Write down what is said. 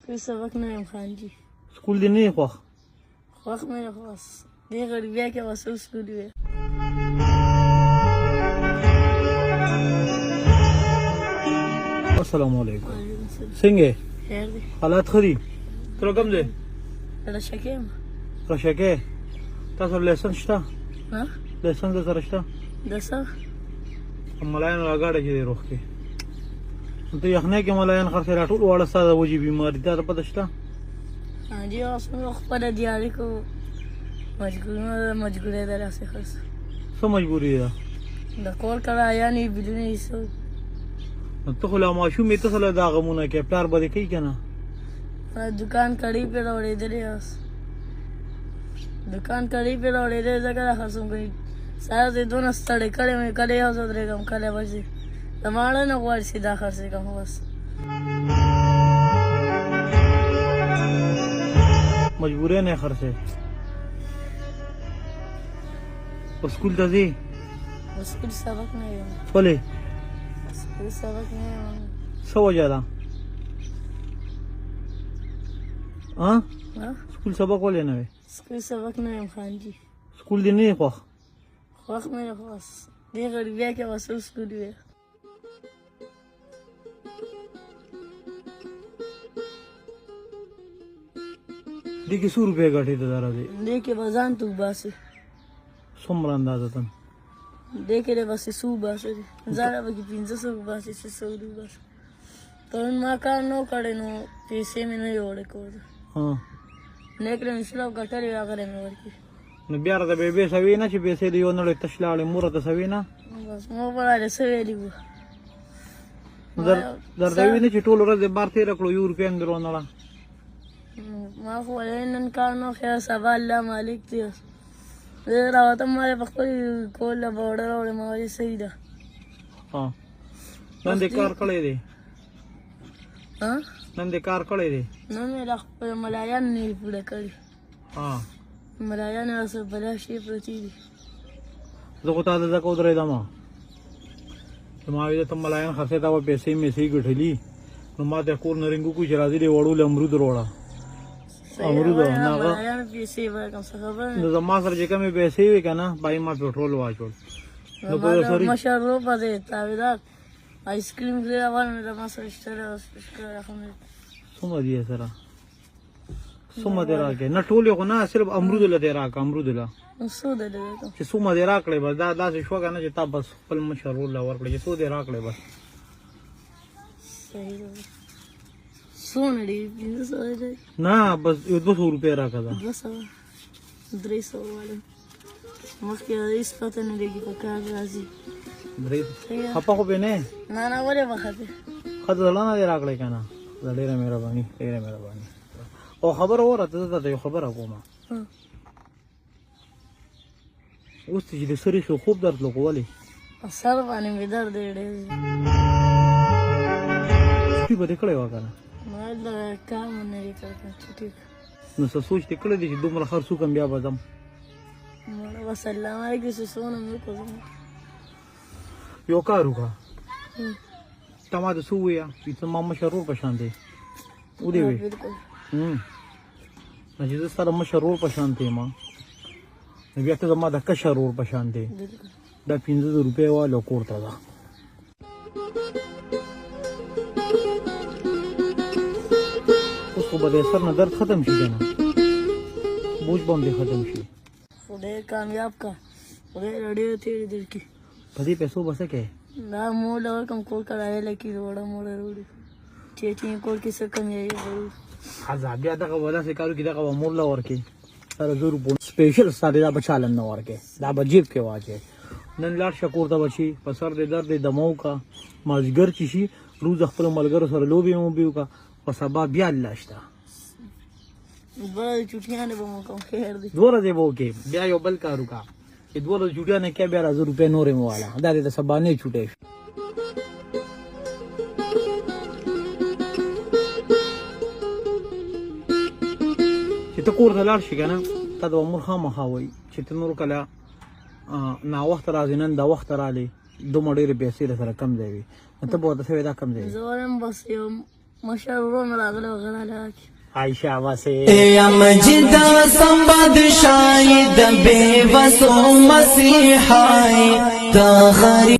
کوئی سبق نه یم خان جي سکول دې نه خوښ خوښ مې نه خو بس دې غړي بیا کې بس سکول وي السلام علیکم څنګه خیر دی حالات ښه دي تر کوم ځای رشکه یم رشکه تاسو لیسن شته ها لیسن درسره شته د څه ملایان راګاډه کې دی روح کې ته یخنۍ کې ملایان خرڅې راټول واړه ستا د وجې بیماري تا ته پته شته ها جي اوس مې خپله دیارې کو مجبورې ده راسې خرڅ څه مجبوري ده د کور کرایه نه بدون هیڅ نو ته خو لا ماشوم یې ته څه له دا غمونه کوې پلار به دې کوي که نه دکان کړی پې راوړېدلې اوس دکان کړی پې راوړېدلې ځکه دا خرڅوم کوي سره دې دونه ستړی کړی مې کله یو ځل درېږم کله بچې د ماړه نه غواړي چې دا خرڅې کړم بس مجبورۍ نه یې خرڅې په سکول ته ځې سکول سبق نه یم ولې سکول سبق نه یم څه وجه ده سکول سبق ولې نه وې سکول سبق نه یم خان جي سکول دې نه یې خوښ خوښ مې نه خو بس دې غړي بیا کې بس سکول وي دې کې څو روپۍ ګټې ته دره دی دې کې به ځان تو باسي څومره اندازتن دې کې دی بس څو باسي ځان به کې 500 باسي 600 باسي پرون ما کار نو کړی نو پیسې مې نه جوړې کولې نیکړې مې سلو ګټلې هغه مې ورکړي نو بیا راته بېبې سوي نه چې پیسې دې یو نړۍ تش لاړې مور ته سوي نه بس مو به راته څه ویلي وو درته وي نه چې ټوله ورځ دې بار تېره کړو 1 روپۍ هم دې رانړه ما خو ویل نن کار نو خیر سبا الله مالک دی زه راوتم ما په خپل کور له به اوړه راوړې ما ویل صحیح ده نن دې کار کړی دی نن دې کار کړی دی نن مې لا خپل ملایان نه دي پوره کړي ملایان راسره بلا شي پرتې دي زه خو تا ته ځکه ودرېدم ما ویل ته ملایان خرڅې ته به پیسې میسې ګټلي نو ما ته کور نه رنګو کوي چې راځي دې وړو امرود وروړه امرود ملایان پیسې ورکړم څه خبره نو زما سره چې کومې پیسې وي که نه بای ما پېټرول واچول نو مشرو په دې تاویدار آیسکریم خورې راوړم د ما سره شته څومره دي سره څومره دې راکړې نه ټول یې خو نه صرف امرود له دې راکړه امرود له څو دې درکړم چې څومره دې راکړې بس دا داسې شوه که نه چې تا بس خپل مشر ورور له ورکړې چې څو دې راکړې بس صحیح ده څونه دي 500 دی نه بس 200 روپۍ راکړه دا 200 300 والا مخکې هېڅ پته نه لګي په کار راځي خپه خو پې نه نه نه ولې به خپې ښه د زړه نه دې راکړې که نه دا ډېره مهرباني ډېره مهرباني او خبره وره ته درته یو خبره کوم اوس چې د سرې شو خوب درد لږ ولې سر باندې مې درد دی ډېر چټي به دې کړی وه که نه ما د کار مو نه دی کړی چټي نو څه سوچ دې کړی دی چې دومره خرڅ وکړم بیا به ځم مړه به سلام علیکم چې څونه مې وکړم یو کار وکړه تا ما ته څه وویه چې ته ما مشر ورور په شان دی ودې وې چې زه سره مشر ورور په شان دی ما نو بیا ته زما د کشر ورور په شان دی دا 500 روپۍ والا کور ته ده اوس خو به د سر نه درد ختم شي که نه بوج به هم دې ختم شي خدای کامیاب کا خدای ډېر تېرې درکړي په دې پیسو به څه کوې دا مور له ورکړم کور کرایه لکې وړه موړه راوړي چې کور کې څه کمی ضرور ښځه بیا دغه به داسې کار وکړي دغه به مور له ورکړي سره 100 روپۍ سپېشل ستا دی دا به چالم نه ورکړې دا به جیب کې واچوې نن لاړ شه کور ته به شي په سر دې درد دې دمه وکړه مازدیګر چې شي روز خپلو ملګرو سره لوبې موبې وکړه په سبا بیا الله شته 2 ورځې چوټیانې به مو کوم خیر دی 2 ورځې به وکړې بیا یو بل کار وکړه چې 2 ورځې چوټیانې کوې بیا 1000 روپۍ نورې مو واله دا دې د سبا نه چوټی شو چې ته کور ته لاړ شي که نه تا د مور خامخا وایي چې ته نور کله ناوخته راځې نن دا وخته راغلې دومره ډېرې پیسې در سره کم ځای وي نو ته به ورته څه وایې دا کم ځای زه وایم بس یو مشر ورور مې راغلی و غلاله کې عائشہ واسه یا مجد سمبد شاید بے وسو مسیحائی تا غریب